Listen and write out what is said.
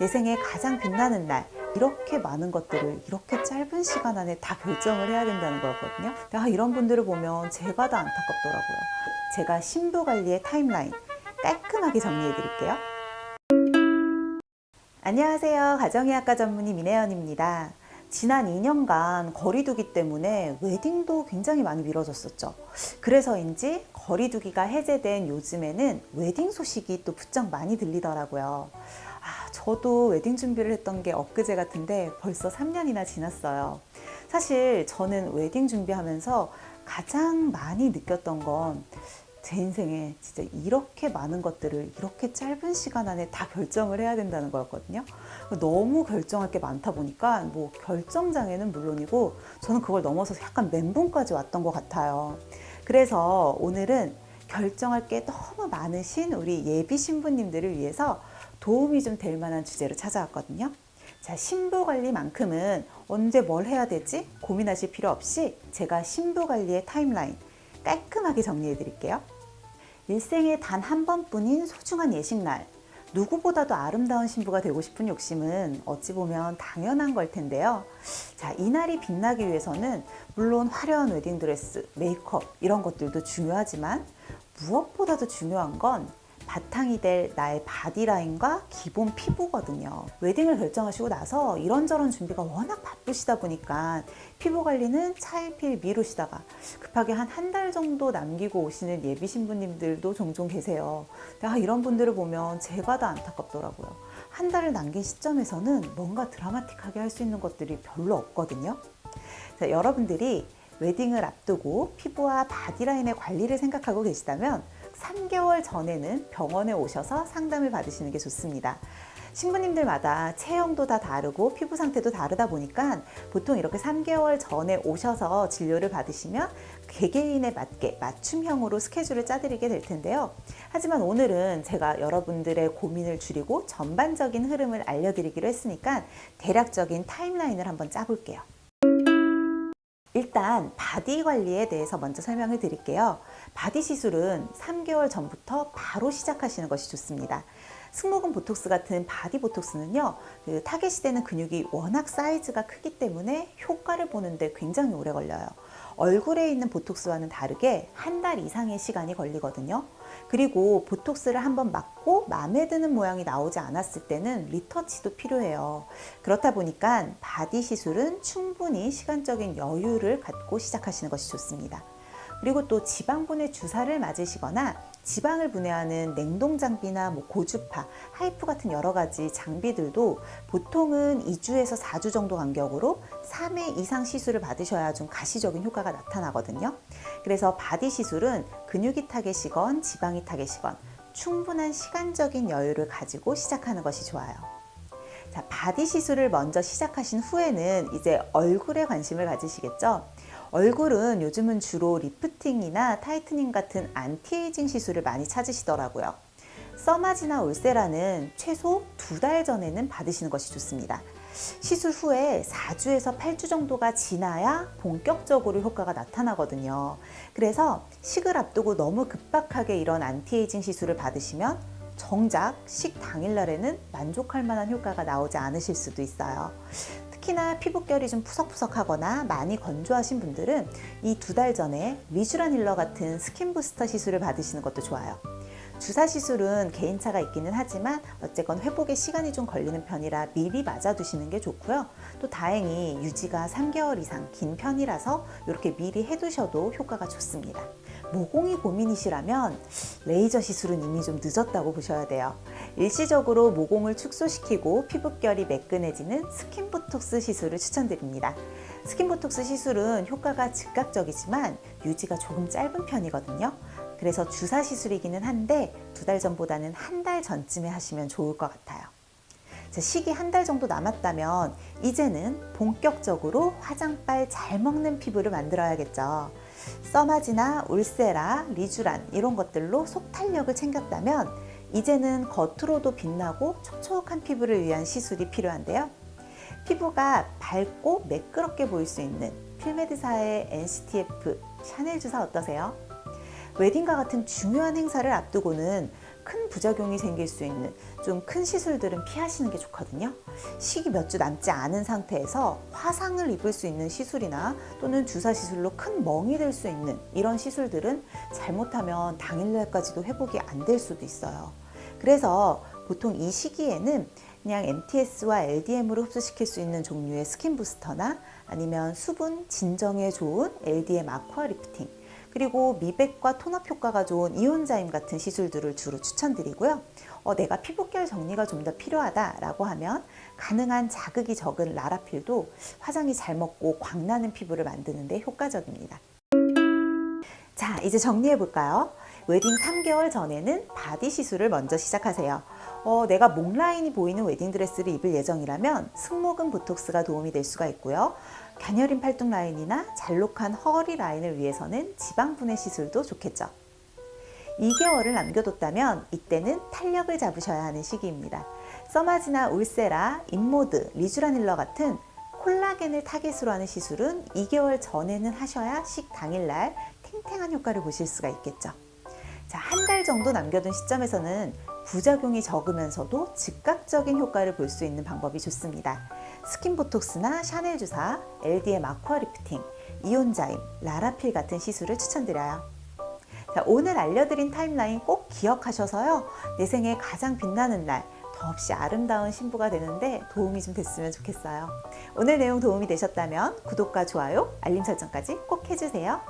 내 생에 가장 빛나는 날, 이렇게 많은 것들을 이렇게 짧은 시간 안에 다 결정을 해야 된다는 거였거든요. 이런 분들을 보면 제가 다 안타깝더라고요. 제가 신부 관리의 타임라인 깔끔하게 정리해 드릴게요. 안녕하세요. 가정의학과 전문의 민혜연입니다. 지난 2년간 거리두기 때문에 웨딩도 굉장히 많이 미뤄졌었죠. 그래서인지 거리두기가 해제된 요즘에는 웨딩 소식이 또 부쩍 많이 들리더라고요. 저도 웨딩 준비를 했던 게 엊그제 같은데 벌써 3년이나 지났어요. 사실 저는 웨딩 준비하면서 가장 많이 느꼈던 건 제 인생에 진짜 이렇게 많은 것들을 이렇게 짧은 시간 안에 다 결정을 해야 된다는 거였거든요. 너무 결정할 게 많다 보니까 뭐 결정장애는 물론이고 저는 그걸 넘어서 약간 멘붕까지 왔던 것 같아요. 그래서 오늘은 결정할 게 너무 많으신 우리 예비 신부님들을 위해서 도움이 좀 될 만한 주제로 찾아왔거든요. 자, 신부 관리만큼은 언제 뭘 해야 되지? 고민하실 필요 없이 제가 신부 관리의 타임라인 깔끔하게 정리해 드릴게요. 일생에 단 한 번뿐인 소중한 예식날, 누구보다도 아름다운 신부가 되고 싶은 욕심은 어찌 보면 당연한 걸 텐데요. 자, 이날이 빛나기 위해서는 물론 화려한 웨딩드레스, 메이크업 이런 것들도 중요하지만 무엇보다도 중요한 건 바탕이 될 나의 바디라인과 기본 피부거든요. 웨딩을 결정하시고 나서 이런저런 준비가 워낙 바쁘시다 보니까 피부 관리는 차일피일 미루시다가 급하게 한 달 정도 남기고 오시는 예비 신부님들도 종종 계세요. 이런 분들을 보면 제가 다 안타깝더라고요. 한 달을 남긴 시점에서는 뭔가 드라마틱하게 할 수 있는 것들이 별로 없거든요. 자, 여러분들이 웨딩을 앞두고 피부와 바디라인의 관리를 생각하고 계시다면 3개월 전에는 병원에 오셔서 상담을 받으시는 게 좋습니다. 신부님들마다 체형도 다 다르고 피부 상태도 다르다 보니까 보통 이렇게 3개월 전에 오셔서 진료를 받으시면 개개인에 맞게 맞춤형으로 스케줄을 짜드리게 될 텐데요. 하지만 오늘은 제가 여러분들의 고민을 줄이고 전반적인 흐름을 알려드리기로 했으니까 대략적인 타임라인을 한번 짜볼게요. 일단 바디 관리에 대해서 먼저 설명을 드릴게요. 바디 시술은 3개월 전부터 바로 시작하시는 것이 좋습니다. 승모근 보톡스 같은 바디 보톡스는요, 타겟이 되는 근육이 워낙 사이즈가 크기 때문에 효과를 보는데 굉장히 오래 걸려요. 얼굴에 있는 보톡스와는 다르게 한 달 이상의 시간이 걸리거든요. 그리고 보톡스를 한번 맞고 마음에 드는 모양이 나오지 않았을 때는 리터치도 필요해요. 그렇다 보니까 바디 시술은 충분히 시간적인 여유를 갖고 시작하시는 것이 좋습니다. 그리고 또 지방분해 주사를 맞으시거나 지방을 분해하는 냉동 장비나 고주파, 하이프 같은 여러 가지 장비들도 보통은 2주에서 4주 정도 간격으로 3회 이상 시술을 받으셔야 좀 가시적인 효과가 나타나거든요. 그래서 바디 시술은 근육이 타겟이건 지방이 타겟이건 충분한 시간적인 여유를 가지고 시작하는 것이 좋아요. 자, 바디 시술을 먼저 시작하신 후에는 이제 얼굴에 관심을 가지시겠죠? 얼굴은 요즘은 주로 리프팅이나 타이트닝 같은 안티에이징 시술을 많이 찾으시더라고요. 써마지나 울세라는 최소 2달 전에는 받으시는 것이 좋습니다. 시술 후에 4주에서 8주 정도가 지나야 본격적으로 효과가 나타나거든요. 그래서 식을 앞두고 너무 급박하게 이런 안티에이징 시술을 받으시면 정작 식 당일날에는 만족할 만한 효과가 나오지 않으실 수도 있어요. 특히나 피부결이 좀 푸석푸석하거나 많이 건조하신 분들은 이 2달 전에 리쥬란 힐러 같은 스킨 부스터 시술을 받으시는 것도 좋아요. 주사 시술은 개인차가 있기는 하지만 어쨌건 회복에 시간이 좀 걸리는 편이라 미리 맞아두시는 게 좋고요. 또 다행히 유지가 3개월 이상 긴 편이라서 이렇게 미리 해두셔도 효과가 좋습니다. 모공이 고민이시라면 레이저 시술은 이미 좀 늦었다고 보셔야 돼요. 일시적으로 모공을 축소시키고 피부결이 매끈해지는 스킨보톡스 시술을 추천드립니다. 스킨보톡스 시술은 효과가 즉각적이지만 유지가 조금 짧은 편이거든요. 그래서 주사 시술이기는 한데 2달 전보다는 한 달 전쯤에 하시면 좋을 것 같아요. 자, 시기 한 달 정도 남았다면 이제는 본격적으로 화장빨 잘 먹는 피부를 만들어야겠죠. 써마지나 울세라, 리쥬란 이런 것들로 속탄력을 챙겼다면 이제는 겉으로도 빛나고 촉촉한 피부를 위한 시술이 필요한데요. 피부가 밝고 매끄럽게 보일 수 있는 필메드사의 NCTF 샤넬 주사 어떠세요? 웨딩과 같은 중요한 행사를 앞두고는 큰 부작용이 생길 수 있는 좀 큰 시술들은 피하시는 게 좋거든요. 식이 몇 주 남지 않은 상태에서 화상을 입을 수 있는 시술이나 또는 주사 시술로 큰 멍이 될 수 있는 이런 시술들은 잘못하면 당일날까지도 회복이 안 될 수도 있어요. 그래서 보통 이 시기에는 그냥 MTS와 LDM으로 흡수시킬 수 있는 종류의 스킨 부스터나 아니면 수분 진정에 좋은 LDM 아쿠아 리프팅, 그리고 미백과 톤업 효과가 좋은 이온자임 같은 시술들을 주로 추천드리고요. 내가 피부결 정리가 좀 더 필요하다라고 하면 가능한 자극이 적은 라라필도 화장이 잘 먹고 광나는 피부를 만드는 데 효과적입니다. 자, 이제 정리해 볼까요? 웨딩 3개월 전에는 바디 시술을 먼저 시작하세요. 내가 목 라인이 보이는 웨딩 드레스를 입을 예정이라면 승모근 보톡스가 도움이 될 수가 있고요. 가녀린 팔뚝 라인이나 잘록한 허리 라인을 위해서는 지방 분해 시술도 좋겠죠. 2개월을 남겨뒀다면 이때는 탄력을 잡으셔야 하는 시기입니다. 써마지나 울세라, 인모드, 리쥬라닐러 같은 콜라겐을 타깃으로 하는 시술은 2개월 전에는 하셔야 식 당일날 탱탱한 효과를 보실 수가 있겠죠. 자, 한 달 정도 남겨둔 시점에서는 부작용이 적으면서도 즉각적인 효과를 볼 수 있는 방법이 좋습니다. 스킨 보톡스나 샤넬 주사, LDM 아쿠아 리프팅, 이온자임, 라라필 같은 시술을 추천드려요. 자, 오늘 알려드린 타임라인 꼭 기억하셔서요. 내 생에 가장 빛나는 날, 더없이 아름다운 신부가 되는데 도움이 좀 됐으면 좋겠어요. 오늘 내용 도움이 되셨다면 구독과 좋아요, 알림 설정까지 꼭 해주세요.